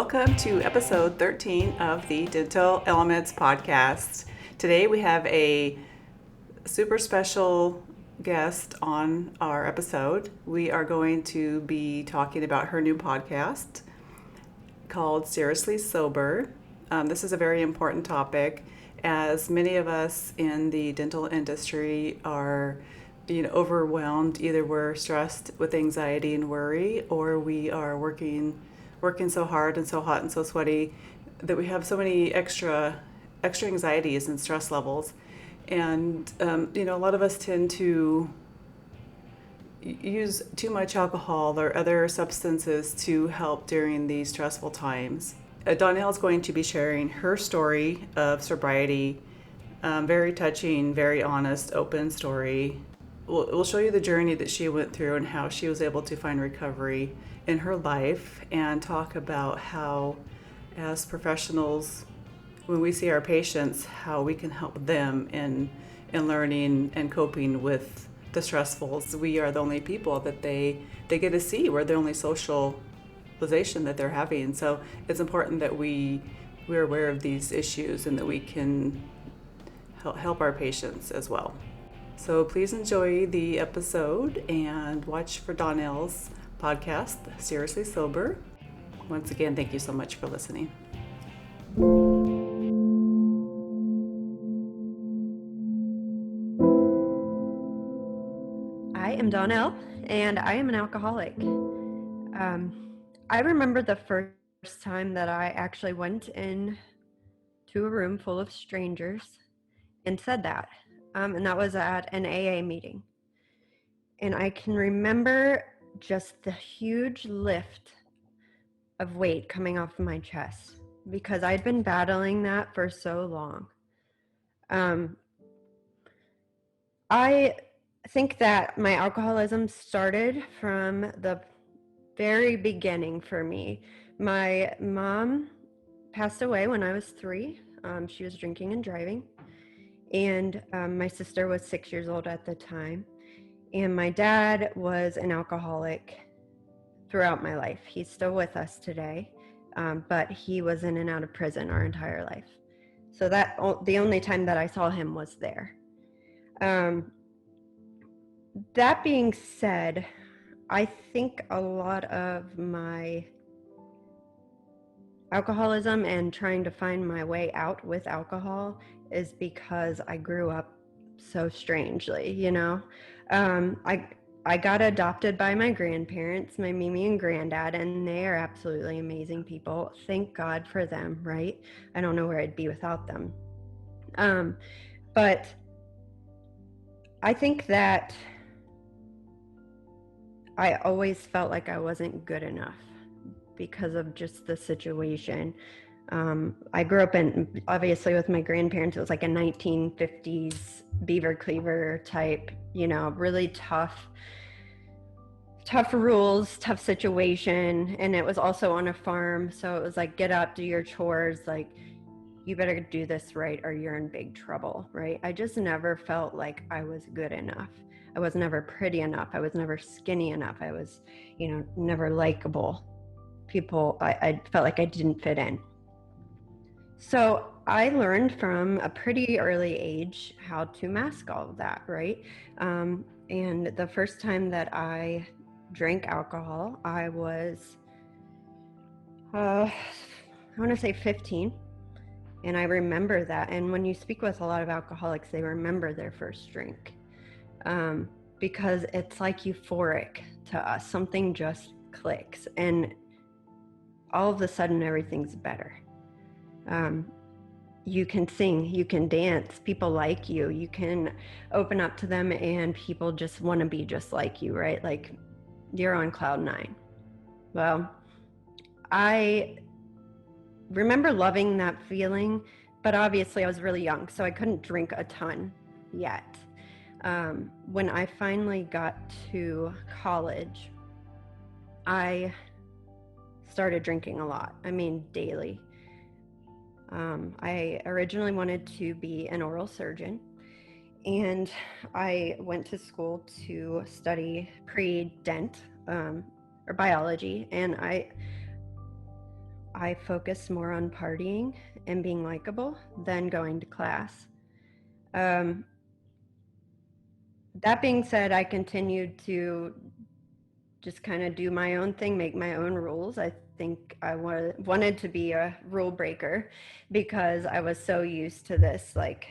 Welcome to episode 13 of the Dental Elements podcast. Today we have a super special guest on our episode. We are going to be talking about her new podcast called Seriously Sober. This is a very important topic, as many of us in the dental industry are overwhelmed. Either we're stressed with anxiety and worry, or we are working so hard and so hot and so sweaty that we have so many extra anxieties and stress levels. And a lot of us tend to use too much alcohol or other substances to help during these stressful times. Dawnell is going to be sharing her story of sobriety. Very touching, very honest, open story. We'll show you the journey that she went through and how she was able to find recovery in her life, and talk about how, as professionals, when we see our patients, how we can help them in learning and coping with the stressfuls. We are the only people that they get to see. We're the only socialization that they're having. So it's important that we're aware of these issues and that we can help our patients as well. So please enjoy the episode and watch for Dawnell's podcast, Seriously Sober. Once again, thank you so much for listening. I am Dawnell, and I am an alcoholic. I remember the first time that I actually went in to a room full of strangers and said that. And that was at an AA meeting. And I can remember just the huge lift of weight coming off my chest, because I'd been battling that for so long. I think that my alcoholism started from the very beginning for me. My mom passed away when I was 3. She was drinking and driving. And my sister was 6 years old at the time. And my dad was an alcoholic throughout my life. He's still with us today, but he was in and out of prison our entire life. So that the only time that I saw him was there. That being said, I think a lot of my alcoholism and trying to find my way out with alcohol is because I grew up so strangely, I got adopted by my grandparents, my Mimi and granddad, and they are absolutely amazing people. Thank God for them, right? I don't know where I'd be without them. But I think that I always felt like I wasn't good enough because of just the situation. I grew up obviously with my grandparents. It was like a 1950s beaver cleaver type, really tough rules, tough situation. And it was also on a farm. So it was like, get up, do your chores. Like, you better do this right or you're in big trouble, right? I just never felt like I was good enough. I was never pretty enough. I was never skinny enough. I was, never likable. I felt like I didn't fit in. So I learned from a pretty early age how to mask all of that, right? And the first time that I drank alcohol, I was, I want to say 15. And I remember that. And when you speak with a lot of alcoholics, they remember their first drink. Because it's like euphoric to us. Something just clicks. And all of a sudden, everything's better. You can sing, you can dance, people like you, you can open up to them, and people just want to be just like you, right? Like, you're on cloud 9. Well, I remember loving that feeling, but obviously I was really young, so I couldn't drink a ton yet. When I finally got to college, I started drinking a lot. I mean, daily. I originally wanted to be an oral surgeon, and I went to school to study pre-dent or biology, and I focused more on partying and being likable than going to class. That being said, I continued to just kind of do my own thing, make my own rules. I think I wanted to be a rule breaker because I was so used to this, like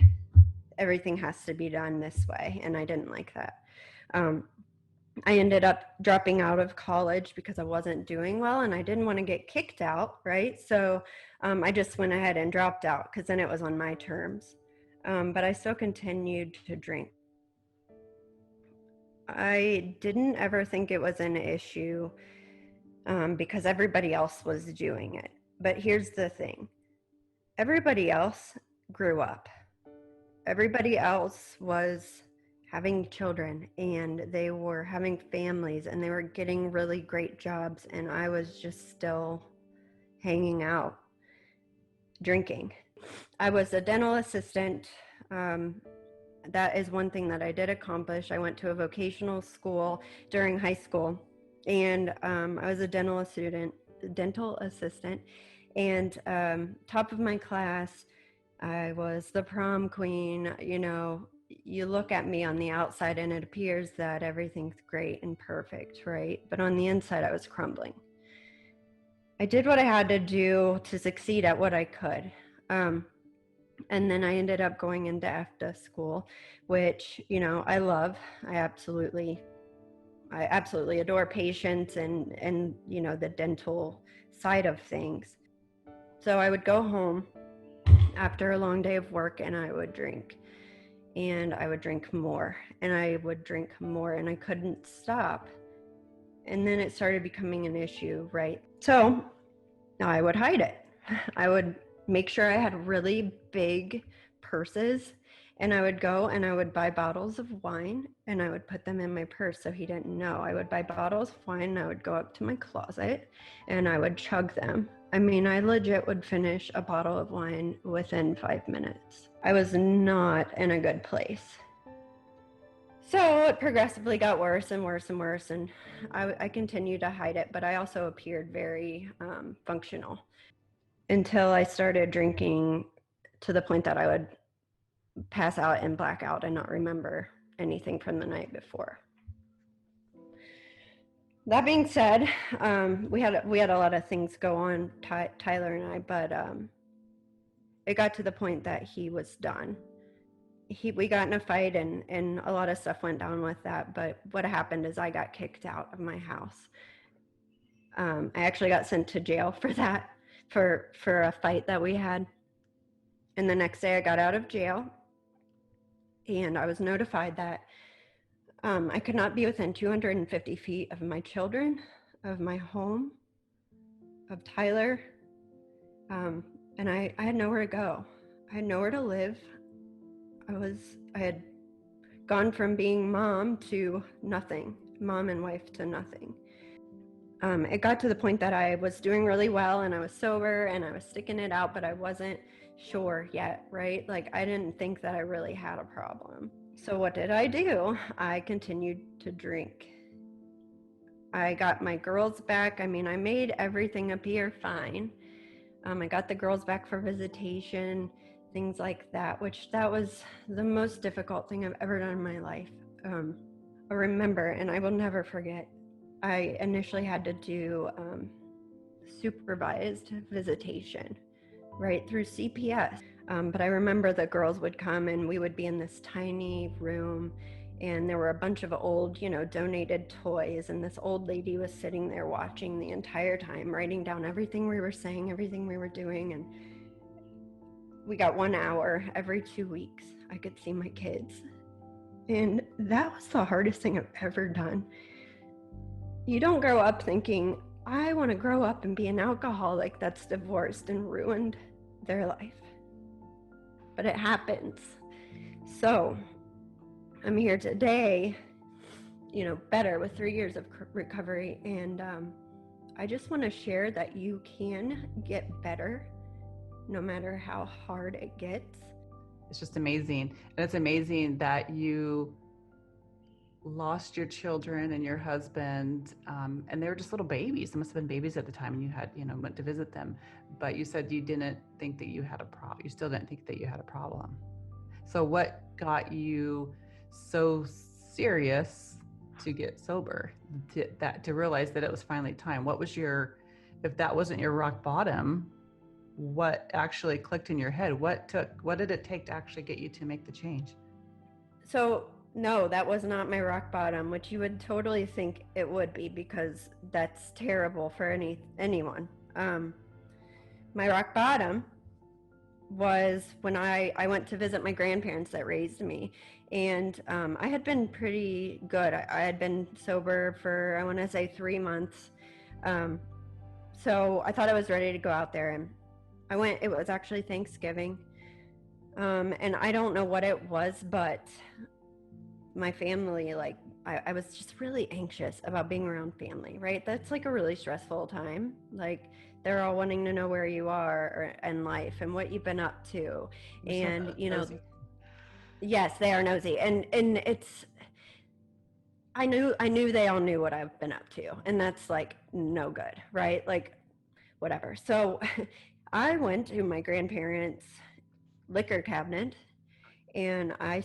everything has to be done this way, and I didn't like that. I ended up dropping out of college because I wasn't doing well and I didn't want to get kicked out, right? So I just went ahead and dropped out because then it was on my terms. But I still continued to drink. I didn't ever think it was an issue because everybody else was doing it. But here's the thing. Everybody else grew up. Everybody else was having children and they were having families and they were getting really great jobs, and I was just still hanging out drinking. I was a dental assistant. That is one thing that I did accomplish. I went to a vocational school during high school, and I was a dental assistant, and top of my class. I was the prom queen. You know, you look at me on the outside and it appears that everything's great and perfect, right? But on the inside, I was crumbling. I did what I had to do to succeed at what I could. And then I ended up going into EFDA school, which, you know, I love. I absolutely adore patients and, you know, the dental side of things. So I would go home after a long day of work and I would drink, and I would drink more and I would drink more, and I couldn't stop. And then it started becoming an issue, right? So I would hide it. I would make sure I had really big purses, and I would go and I would buy bottles of wine and I would put them in my purse so he didn't know. I would buy bottles of wine and I would go up to my closet and I would chug them. I mean, I legit would finish a bottle of wine within 5 minutes. I was not in a good place. So it progressively got worse and worse and worse, and I continued to hide it, but I also appeared very functional until I started drinking to the point that I would pass out and black out and not remember anything from the night before. That being said, we had a lot of things go on, Tyler and I, but it got to the point that he was done. We got in a fight and a lot of stuff went down with that, but what happened is I got kicked out of my house. I actually got sent to jail for that, for a fight that we had. And the next day I got out of jail and I was notified that I could not be within 250 feet of my children, of my home, of Tyler. And I had nowhere to go. I had nowhere to live. I had gone from being mom to nothing, mom and wife to nothing. It got to the point that I was doing really well and I was sober and I was sticking it out, but I wasn't sure yet, right? Like I didn't think that I really had a problem. So what did I do? I continued to drink. I got my girls back. I mean, I made everything appear fine. I got the girls back for visitation, things like that, which that was the most difficult thing I've ever done in my life. I remember, and I will never forget, I initially had to do supervised visitation, right, through CPS. But I remember the girls would come and we would be in this tiny room and there were a bunch of old, you know, donated toys, and this old lady was sitting there watching the entire time, writing down everything we were saying, everything we were doing. And we got 1 hour every 2 weeks. I could see my kids. And that was the hardest thing I've ever done. You don't grow up thinking, I want to grow up and be an alcoholic that's divorced and ruined their life. But it happens. So I'm here today, you know, better with 3 years of recovery. And I just want to share that you can get better no matter how hard it gets. It's just amazing. And it's amazing that you lost your children and your husband, and they were just little babies. They must have been babies at the time, and you had, went to visit them. But you said you didn't think that you had a problem. You still didn't think that you had a problem. So what got you so serious to get sober, to realize that it was finally time? What was if that wasn't your rock bottom, what actually clicked in your head? What did it take to actually get you to make the change? So no, that was not my rock bottom, which you would totally think it would be, because that's terrible for anyone. My rock bottom was when I went to visit my grandparents that raised me, and I had been pretty good. I had been sober for, I want to say, 3 months. So I thought I was ready to go out there, and I went. It was actually Thanksgiving, and I don't know what it was, but my family, like, I was just really anxious about being around family, right? That's like a really stressful time. Like, they're all wanting to know where you are in life and what you've been up to. And, Nosy. Yes, they are nosy. And it's, I knew they all knew what I've been up to. And that's like no good, right? Like, whatever. So I went to my grandparents' liquor cabinet, and I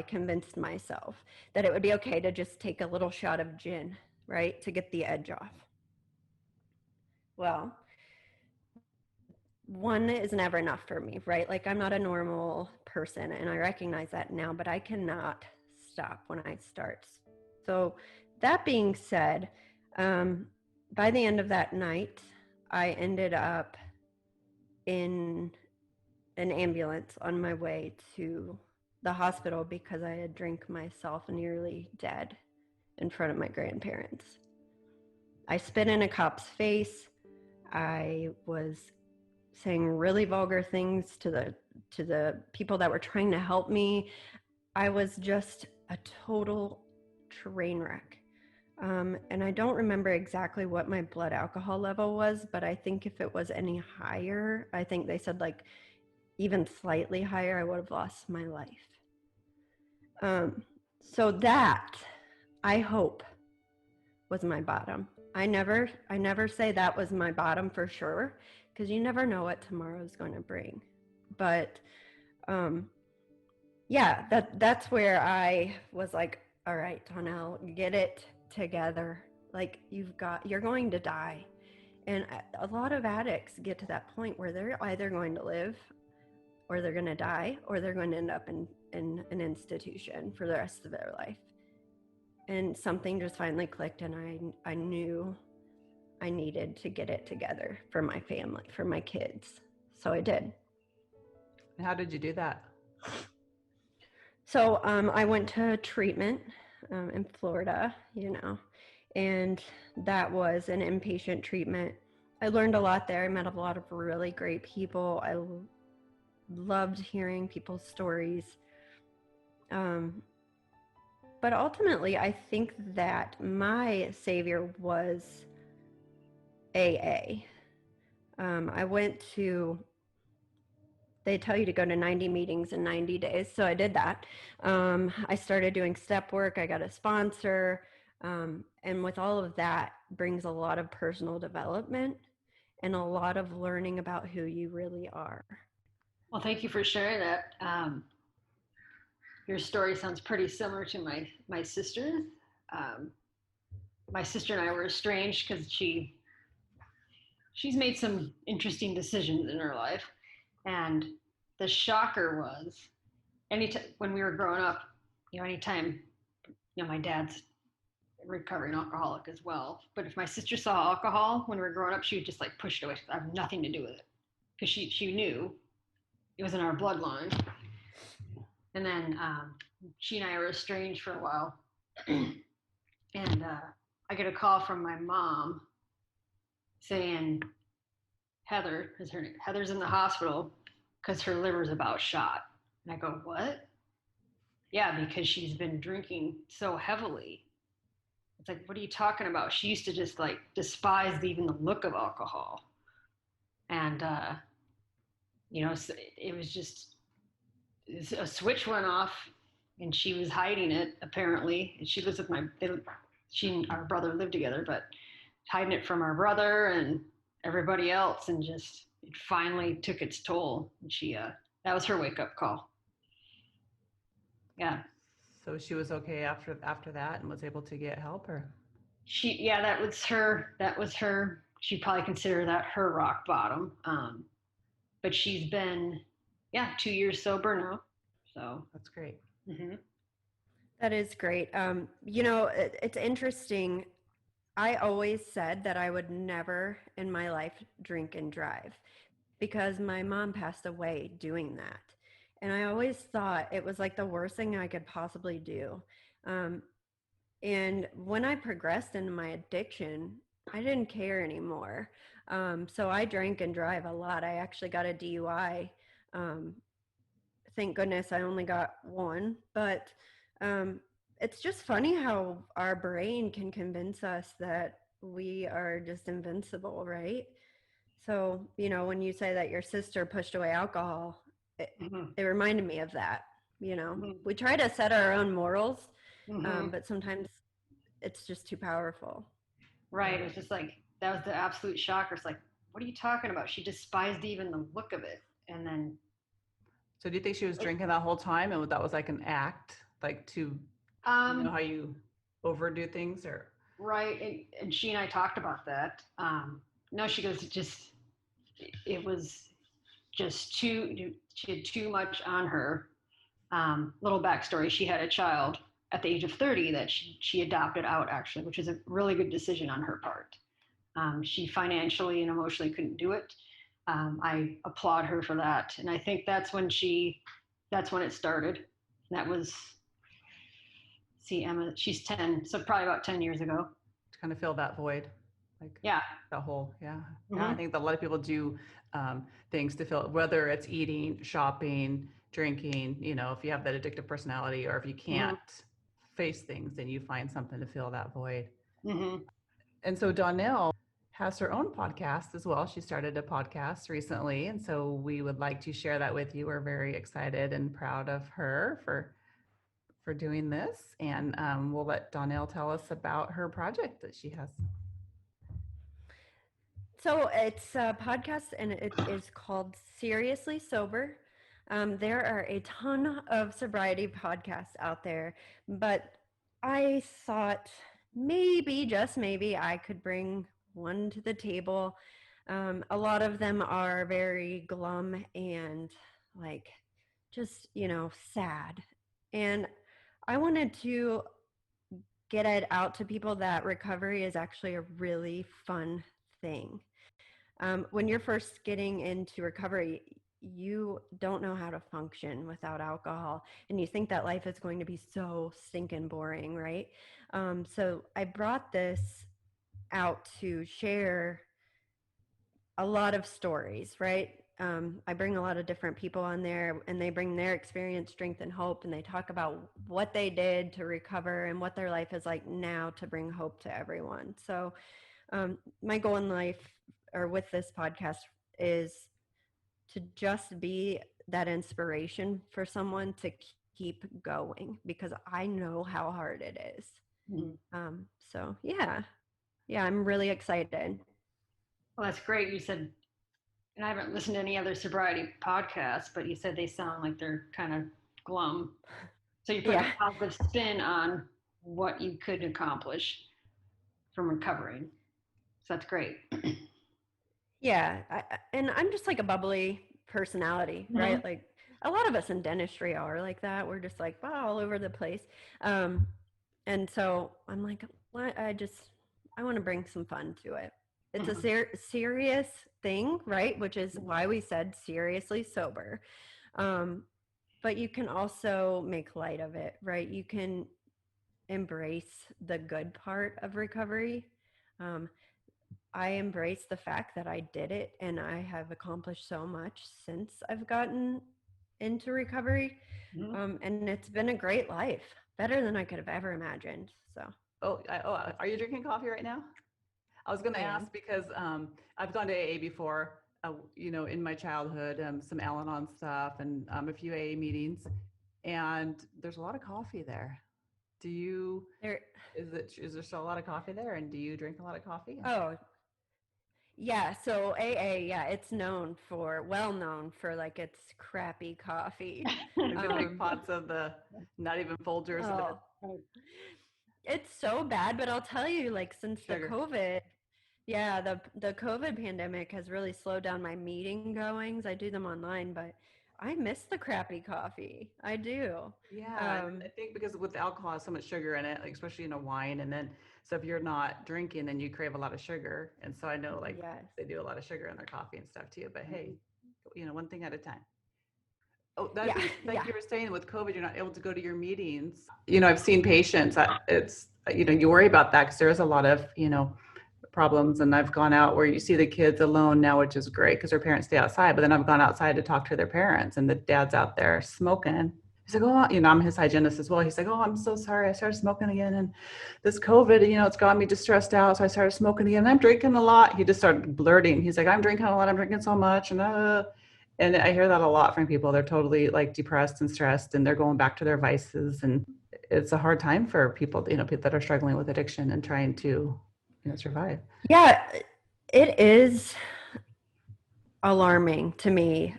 convinced myself that it would be okay to just take a little shot of gin, right, to get the edge off. Well, one is never enough for me, right? Like, I'm not a normal person, and I recognize that now, but I cannot stop when I start. So that being said, by the end of that night, I ended up in an ambulance on my way to the hospital because I had drank myself nearly dead in front of my grandparents. I spit in a cop's face. I was saying really vulgar things to the people that were trying to help me. I was just a total train wreck. And I don't remember exactly what my blood alcohol level was, but I think if it was any higher, I think they said like even slightly higher, I would have lost my life. So that, I hope, was my bottom. I never say that was my bottom for sure, because you never know what tomorrow is going to bring. But yeah, that's where I was like, all right, Dawnell, get it together. Like, you're going to die. And a lot of addicts get to that point where they're either going to live, or they're going to die, or they're going to end up in an institution for the rest of their life. And something just finally clicked, and I knew I needed to get it together for my family, for my kids. So I did. How did you do that? So I went to treatment in Florida, and that was an inpatient treatment. I learned a lot there. I met a lot of really great people. I loved hearing people's stories. But ultimately, I think that my savior was AA. They tell you to go to 90 meetings in 90 days. So I did that. I started doing step work. I got a sponsor. And with all of that brings a lot of personal development and a lot of learning about who you really are. Well, thank you for sharing that. Your story sounds pretty similar to my sister's. My sister and I were estranged because she's made some interesting decisions in her life. And the shocker was, when we were growing up, anytime, my dad's a recovering alcoholic as well. But if my sister saw alcohol when we were growing up, she would just like push it away. I have nothing to do with it, because she knew it was in our bloodline. And then she and I were estranged for a while. And I get a call from my mom saying, Heather's in the hospital because her liver's about shot. And I go, what? Yeah, because she's been drinking so heavily. It's like, what are you talking about? She used to just like despise even the look of alcohol. And, it was just, a switch went off, and she was hiding it apparently. And she lives with she and our brother lived together, but hiding it from our brother and everybody else, and just it finally took its toll. And that was her wake up call. Yeah. So she was okay after that and was able to get help, or Yeah, that was her. She'd probably consider that her rock bottom. But she's been, yeah, 2 years sober now. So, that's great. mm-hmm. That is great. It's interesting. I always said that I would never in my life drink and drive because my mom passed away doing that. And I always thought it was like the worst thing I could possibly do. Um, and when I progressed into my addiction, I didn't care anymore. So I drank and drive a lot. I actually got a DUI. Um, thank goodness I only got one, but um, it's just funny how our brain can convince us that we are just invincible, right? So, when you say that your sister pushed away alcohol, Mm-hmm. it reminded me of that. Mm-hmm. We try to set our own morals, Mm-hmm. but sometimes it's just too powerful. Right. It was just like, that was the absolute shocker. It's like, what are you talking about? She despised even the look of it. And then, So do you think she was like, drinking that whole time and that was like an act, like to, how you overdo things, or? right. And she and I talked about that. No, she goes, it was just she had too much on her. Little backstory: she had a child at the age of 30 that she adopted out, actually, which is a really good decision on her part. She financially and emotionally couldn't do it. I applaud her for that, and I think that's when it started. And that was, see, Emma, she's 10, so probably about 10 years ago. To kind of fill that void, like Yeah. that hole. Yeah. Mm-hmm. Yeah. I think that a lot of people do things to fill, whether it's eating, shopping, drinking, if you have that addictive personality, or if you can't face things, then you find something to fill that void. Mm-hmm. And so Dawnell has her own podcast as well. She started a podcast recently. And so we would like to share that with you. We're very excited and proud of her for doing this. And we'll let Dawnell tell us about her project that she has. So it's a podcast and it is called Seriously Sober. There are a ton of sobriety podcasts out there, but I thought maybe, just maybe, I could bring one to the table. A lot of them are very glum and like just, sad. And I wanted to get it out to people that recovery is actually a really fun thing. When you're first getting into recovery, you don't know how to function without alcohol, and you think that life is going to be so stinking boring, right? So I brought this out to share a lot of stories, right? I bring a lot of different people on there, and they bring their experience, strength, and hope, and they talk about what they did to recover and what their life is like now to bring hope to everyone. So my goal in life, or with this podcast, is to just be that inspiration for someone to keep going, because I know how hard it is. Mm-hmm. So yeah, I'm really excited. Well, that's great. You said, and I haven't listened to any other sobriety podcasts, but you said they sound like they're kind of glum. So you're putting Yeah. a positive spin on what you could accomplish from recovering. So that's great. Yeah, and I'm just like a bubbly personality, Mm-hmm. right? Like a lot of us in dentistry are like that. We're just like, wow, all over the place. Um, and so I'm like, what? I want to bring some fun to it. It's a Mm-hmm. serious thing, right? Which is why we said seriously sober. Um, but you can also make light of it, right? You can embrace the good part of recovery. Um, I embrace the fact that I did it, and I have accomplished so much since I've gotten into recovery. Mm-hmm. And it's been a great life, better than I could have ever imagined. So, Are you drinking coffee right now? I was going to I ask am. because I've gone to AA before, in my childhood, some Al-Anon stuff and a few AA meetings. and there's a lot of coffee there. Do you, There, is there still a lot of coffee there? And do you drink a lot of coffee? oh, yeah, so AA, yeah, it's well known for like its crappy coffee. Like the big pots of the, not even Folgers. Oh, it's so bad, but I'll tell you, like, since the Sugar. COVID, yeah, the COVID pandemic has really slowed down my meeting goings. I do them online, but I miss the crappy coffee. I do. Yeah, and I think because with alcohol has so much sugar in it, like especially in a wine, and then so if you're not drinking, then you crave a lot of sugar. And so I know like Yes. they do a lot of sugar in their coffee and stuff too. But hey, one thing at a time. Oh, I Yeah, think like yeah. you were saying with COVID, you're not able to go to your meetings. I've seen patients. It's you worry about that because there's a lot of problems, and I've gone out where you see the kids alone now, which is great because their parents stay outside. But then I've gone outside to talk to their parents, and the dad's out there smoking. He's like, oh, I'm his hygienist as well. He's like, oh, I'm so sorry. I started smoking again. And this COVID, it's got me just stressed out. So I started smoking again. I'm drinking a lot. He just started blurting. He's like, I'm drinking a lot. I'm drinking so much. And I hear that a lot from people. They're totally like depressed and stressed, and they're going back to their vices. And it's a hard time for people, people that are struggling with addiction and trying to, survive. Yeah, it is alarming to me.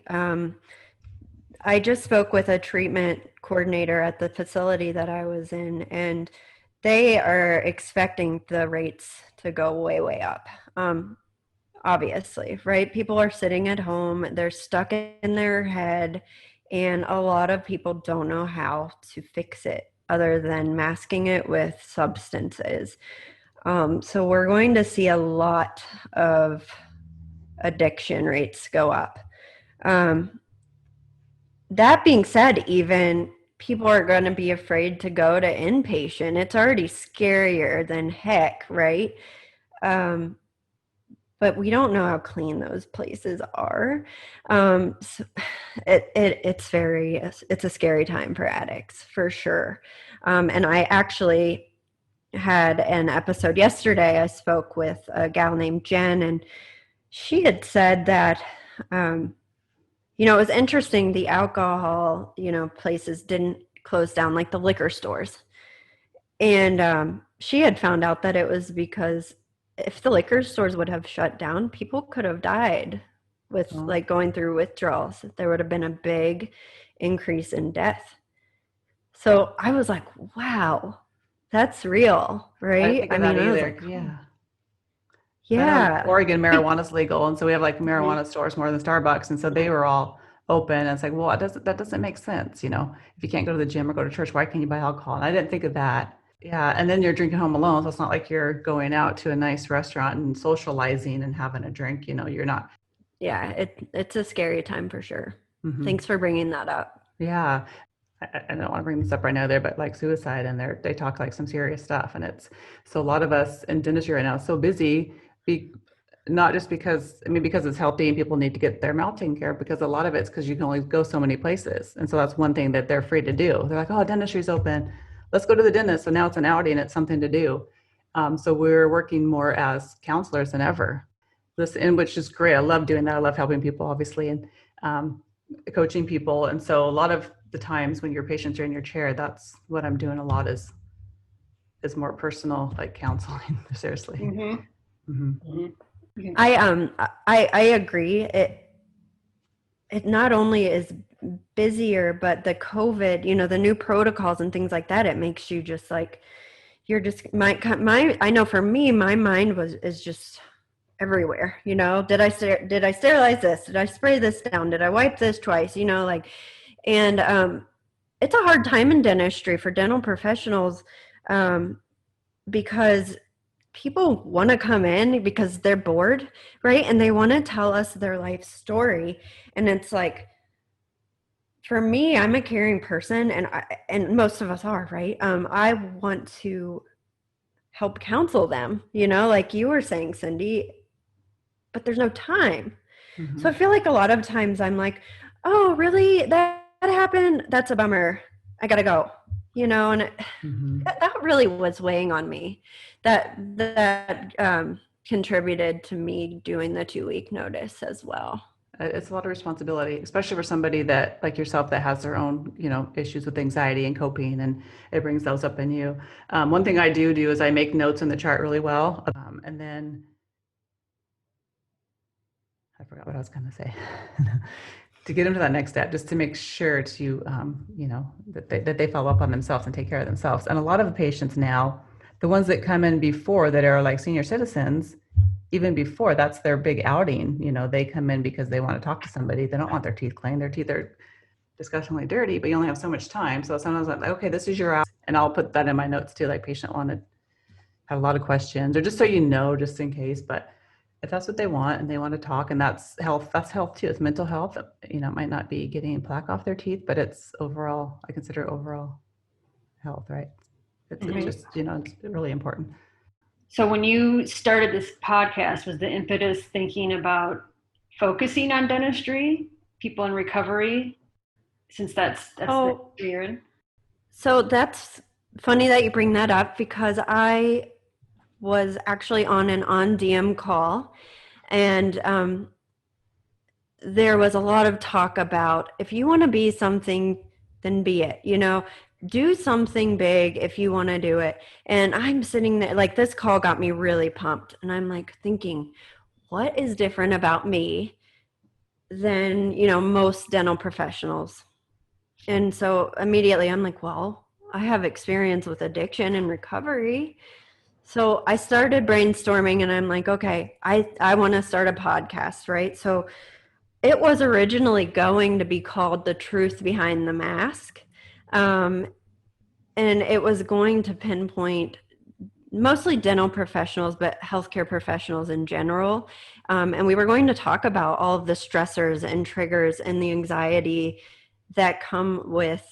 I just spoke with a treatment coordinator at the facility that I was in, and they are expecting the rates to go way, way up. Obviously, right? People are sitting at home, they're stuck in their head, and a lot of people don't know how to fix it other than masking it with substances. So we're going to see a lot of addiction rates go up. That being said, even people are going to be afraid to go to inpatient. It's already scarier than heck, right? But we don't know how clean those places are. So it's a scary time for addicts for sure. And I actually had an episode yesterday. I spoke with a gal named Jen, and she had said that, it was interesting. The alcohol, places didn't close down, like the liquor stores. And she had found out that it was because if the liquor stores would have shut down, people could have died with like going through withdrawals. There would have been a big increase in death. So I was like, wow, that's real, right? I didn't think of that either. Like, yeah. Yeah. Oregon, marijuana's legal. And so we have like marijuana stores more than Starbucks. And so they were all open. And it's like, well, that doesn't make sense. If you can't go to the gym or go to church, why can't you buy alcohol? And I didn't think of that. Yeah. And then you're drinking home alone. So it's not like you're going out to a nice restaurant and socializing and having a drink. You're not. Yeah. It's a scary time for sure. Mm-hmm. Thanks for bringing that up. Yeah. I don't want to bring this up right now there, but like suicide, and they talk like some serious stuff. And so a lot of us in dentistry right now is so busy, not just because it's healthy and people need to get their mouth taken care of, because a lot of it's because you can only go so many places. And so that's one thing that they're free to do. They're like, oh, dentistry's open. Let's go to the dentist. So now it's an outing, it's something to do. So we're working more as counselors than ever. Which is great. I love doing that. I love helping people, obviously, and coaching people. And so a lot of the times when your patients are in your chair, that's what I'm doing a lot is more personal, like counseling. Seriously. Mm-hmm. Mm-hmm. Mm-hmm. I agree. It not only is busier, but the COVID, the new protocols and things like that, it makes you just like, you're just I know for me, my mind is just everywhere. Did I sterilize this? Did I spray this down? Did I wipe this twice? And it's a hard time in dentistry for dental professionals, because people want to come in because they're bored, right? And they want to tell us their life story. And it's like, for me, I'm a caring person, and most of us are, right? I want to help counsel them, like you were saying, Cindy, but there's no time. Mm-hmm. So I feel like a lot of times I'm like, oh, really? That happened? That's a bummer. I gotta go. And mm-hmm. that really was weighing on me. That contributed to me doing the 2-week notice as well. It's a lot of responsibility, especially for somebody that, like yourself, that has their own, issues with anxiety and coping, and it brings those up in you. One thing I do is I make notes in the chart really well, and then I forgot what I was going to say. To get them to that next step, just to make sure to, that they follow up on themselves and take care of themselves. And a lot of the patients now, the ones that come in before that are like senior citizens, even before that's their big outing, they come in because they want to talk to somebody. They don't want their teeth cleaned. Their teeth are disgustingly dirty, but you only have so much time. So sometimes I'm like, okay, this is your out. And I'll put that in my notes too, like patient wanted, have a lot of questions, or just so just in case. But if that's what they want and they want to talk, and that's health too. It's mental health. It might not be getting plaque off their teeth, but it's overall, I consider it overall health, right? It's just, it's really important. So when you started this podcast, was the impetus thinking about focusing on dentistry, people in recovery, since that's the you're in? So that's funny that you bring that up, because I was actually on an on-DM call, and there was a lot of talk about, if you want to be something, then be it, do something big if you want to do it. And I'm sitting there, like, this call got me really pumped, and I'm like thinking, what is different about me than, most dental professionals? And so immediately I'm like, well, I have experience with addiction and recovery. So I started brainstorming, and I'm like, okay, I want to start a podcast, right? So it was originally going to be called The Truth Behind the Mask. And it was going to pinpoint mostly dental professionals, but healthcare professionals in general. And we were going to talk about all of the stressors and triggers and the anxiety that come with,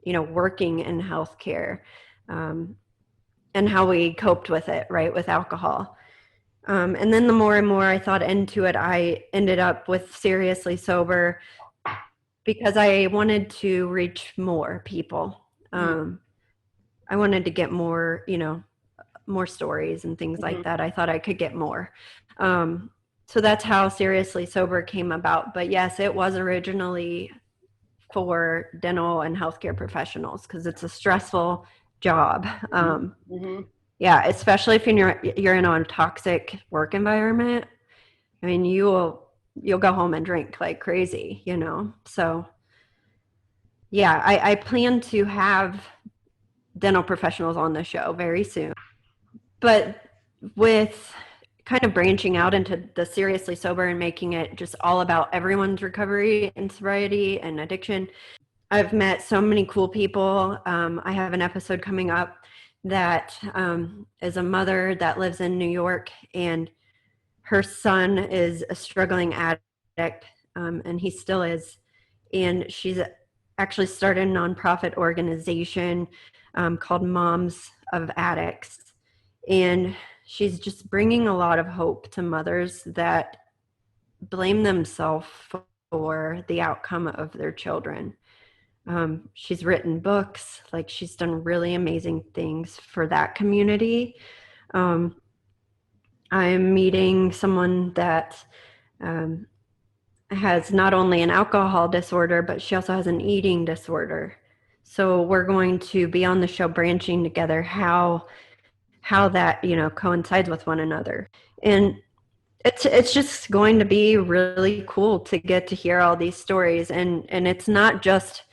working in healthcare, and how we coped with it, right, with alcohol. And then the more and more I thought into it, I ended up with Seriously Sober, because I wanted to reach more people. I wanted to get more, more stories and things like that. I thought I could get more. So that's how Seriously Sober came about. But yes, it was originally for dental and healthcare professionals, because it's a stressful job. Yeah, especially if you're in a toxic work environment. I mean, you'll go home and drink like crazy, So yeah, I plan to have dental professionals on the show very soon. But with kind of branching out into the Seriously Sober and making it just all about everyone's recovery and sobriety and addiction, I've met so many cool people. I have an episode coming up that is a mother that lives in New York, and her son is a struggling addict, and he still is. And she's actually started a nonprofit organization called Moms of Addicts. And she's just bringing a lot of hope to mothers that blame themselves for the outcome of their children. She's written books, like she's done really amazing things for that community. I'm meeting someone that has not only an alcohol disorder, but she also has an eating disorder. So we're going to be on the show branching together how that, coincides with one another. And it's just going to be really cool to get to hear all these stories. And it's not just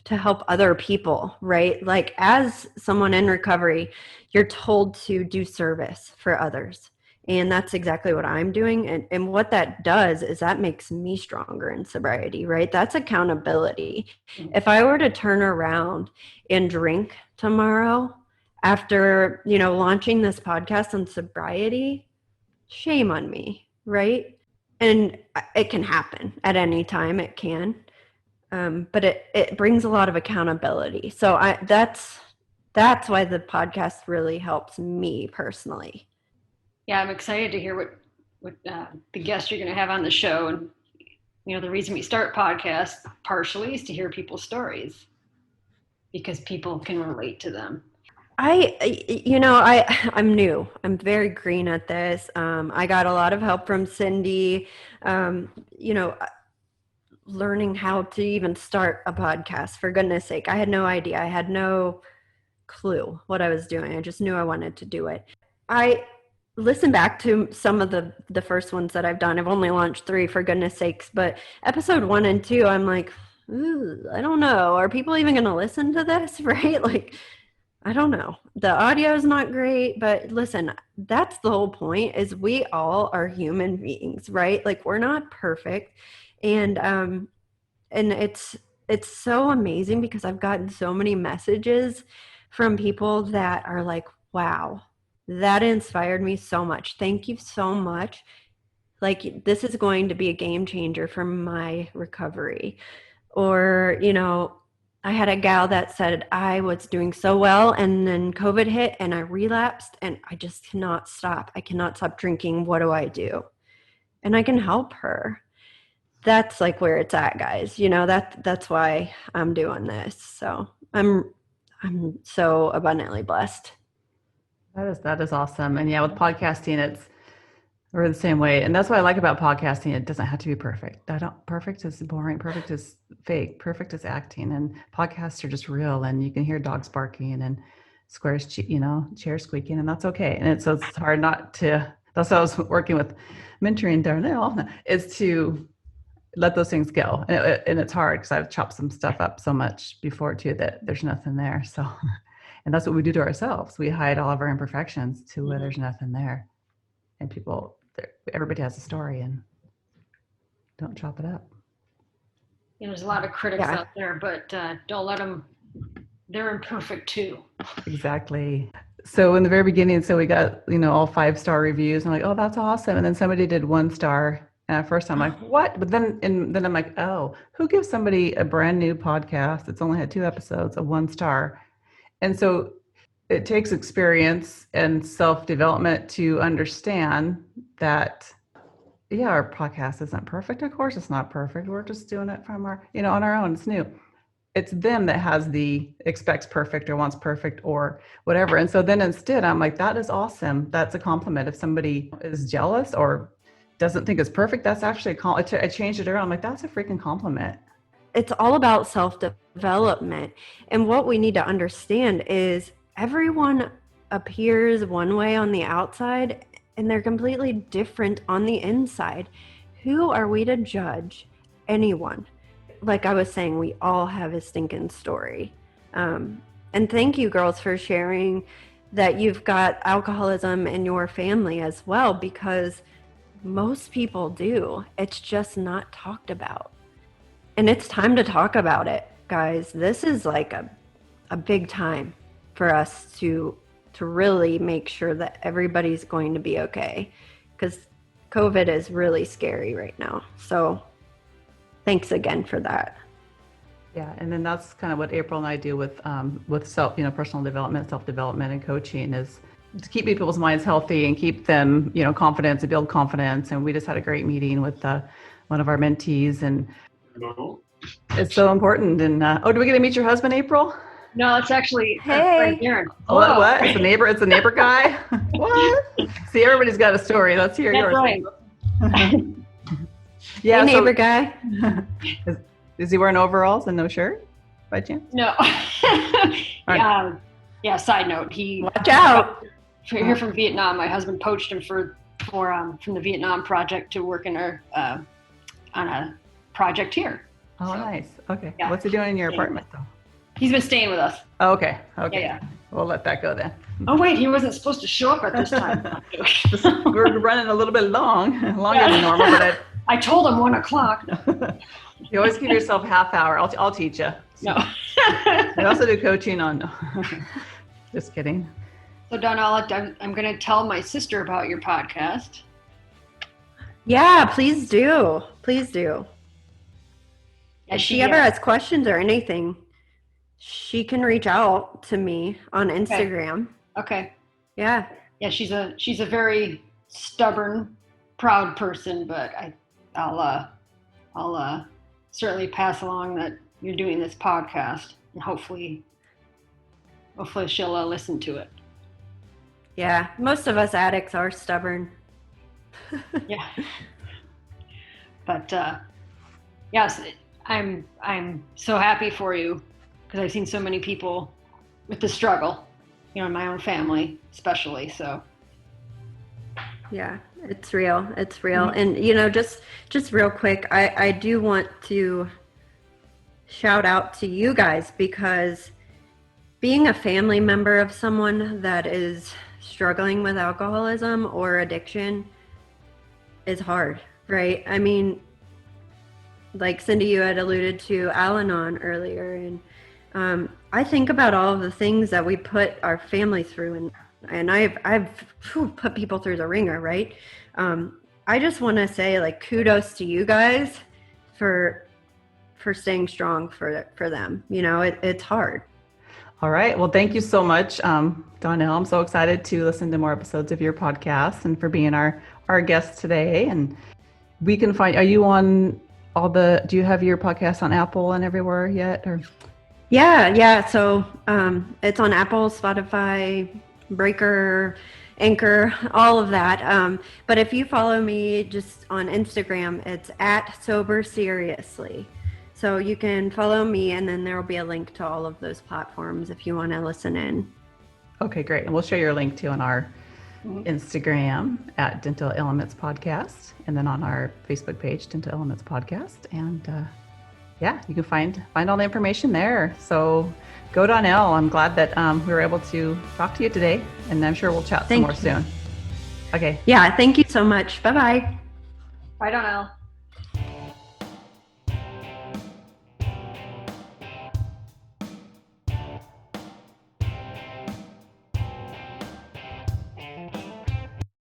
to help other people, right? Like, as someone in recovery, you're told to do service for others. And that's exactly what I'm doing. And what that does is that makes me stronger in sobriety, right? That's accountability. If I were to turn around and drink tomorrow after, launching this podcast on sobriety, shame on me, right? And it can happen at any time. It can. But it brings a lot of accountability. So that's why the podcast really helps me personally. Yeah, I'm excited to hear what the guests you're going to have on the show. And, the reason we start podcasts partially is to hear people's stories, because people can relate to them. I'm new. I'm very green at this. I got a lot of help from Cindy. learning how to even start a podcast, for goodness sake. I had no idea. I had no clue what I was doing. I just knew I wanted to do it. I listened back to some of the first ones that I've done. I've only launched 3, for goodness sakes, but episode 1 and 2, I'm like, I don't know. Are people even going to listen to this? Right? Like, I don't know. The audio is not great, but listen, that's the whole point, is we all are human beings, right? Like, we're not perfect. And it's so amazing because I've gotten so many messages from people that are like, wow, that inspired me so much. Thank you so much. Like, this is going to be a game changer for my recovery. Or, I had a gal that said I was doing so well and then COVID hit and I relapsed and I just cannot stop. I cannot stop drinking. What do I do? And I can help her. That's like where it's at, guys. That's why I'm doing this. So I'm so abundantly blessed. That is awesome. And yeah, with podcasting, we're the same way. And that's what I like about podcasting. It doesn't have to be perfect. Perfect is boring. Perfect is fake. Perfect is acting. And podcasts are just real. And you can hear dogs barking and chairs squeaking, and that's okay. And so it's hard not to, that's what I was working with mentoring Dawnell, is to let those things go. And it's hard because I've chopped some stuff up so much before too, that there's nothing there. So, and that's what we do to ourselves. We hide all of our imperfections to where there's nothing there. And everybody has a story, and don't chop it up. There's a lot of critics out there, but don't let them, they're imperfect too. Exactly. So in the very beginning, we got, all 5-star reviews. I'm like, oh, that's awesome. And then somebody did 1 star. And at first I'm like, what? But then I'm like, oh, who gives somebody a brand new podcast that's only had 2 episodes of 1 star? And so it takes experience and self-development to understand that, our podcast isn't perfect. Of course it's not perfect. We're just doing it from on our own. It's new. It's them that expects perfect or wants perfect or whatever. And so then instead I'm like, that is awesome. That's a compliment. If somebody is jealous or doesn't think it's perfect, that's actually I changed it around. I'm like, that's a freaking compliment. It's all about self-development. And what we need to understand is everyone appears one way on the outside and they're completely different on the inside. Who are we to judge anyone? Like I was saying, we all have a stinking story. And thank you, girls, for sharing that you've got alcoholism in your family as well, because most people do. It's just not talked about. And it's time to talk about it, guys. This is like a big time for us to really make sure that everybody's going to be okay, because COVID is really scary right now. So thanks again for that. Yeah, and then that's kind of what April and I do with self, personal development, self-development, and coaching, is to keep people's minds healthy and keep them, confidence and build confidence. And we just had a great meeting with one of our mentees, and it's so important. And do we get to meet your husband, April? No, it's actually hey. Darren. What? It's a neighbor guy. What? See, everybody's got a story. Let's hear yours. Right. Yeah, hey, neighbor guy. Is he wearing overalls and no shirt by chance? No. Yeah. Side note: watch out. Here from Vietnam. My husband poached him from the Vietnam project to work in on a project here. Oh, so, nice. Okay. Yeah. What's he doing in your apartment though? He's been staying with us. Oh, okay. Yeah. We'll let that go then. Oh wait, he wasn't supposed to show up at this time. We're running a little bit longer than normal, but I told him 1:00. You always give yourself a half hour. I'll teach you. No. I also do coaching on. Just kidding. So Dawnell, I'm going to tell my sister about your podcast. Yeah, please do. Please do. Yeah, if she ever has questions or anything, she can reach out to me on Instagram. Okay. Yeah. Yeah, she's a very stubborn, proud person, but I'll certainly pass along that you're doing this podcast, and hopefully she'll listen to it. Yeah, most of us addicts are stubborn. Yeah. But yes, I'm so happy for you, because I've seen so many people with the struggle, in my own family especially. So Yeah, it's real. It's real. Mhm. And just real quick, I do want to shout out to you guys, because being a family member of someone that is struggling with alcoholism or addiction is hard, right? I mean, like Cindy, you had alluded to Al-Anon earlier, and I think about all of the things that we put our family through, and I've put people through the ringer, right? I just want to say, like, kudos to you guys for staying strong for them. It's hard. All right. Well, thank you so much, Dawnell. I'm so excited to listen to more episodes of your podcast and for being our guest today. And we can find, are you on do you have your podcast on Apple and everywhere yet? Or? Yeah. So it's on Apple, Spotify, Breaker, Anchor, all of that. But if you follow me just on Instagram, it's @SoberSeriously. So you can follow me, and then there will be a link to all of those platforms if you want to listen in. Okay, great. And we'll share your link too on our Instagram @Dental Elements Podcast, and then on our Facebook page, Dental Elements Podcast. And you can find all the information there. So go Dawnell. I'm glad that we were able to talk to you today, and I'm sure we'll chat some more soon. Okay. Yeah, thank you so much. Bye-bye. Bye, Dawnell.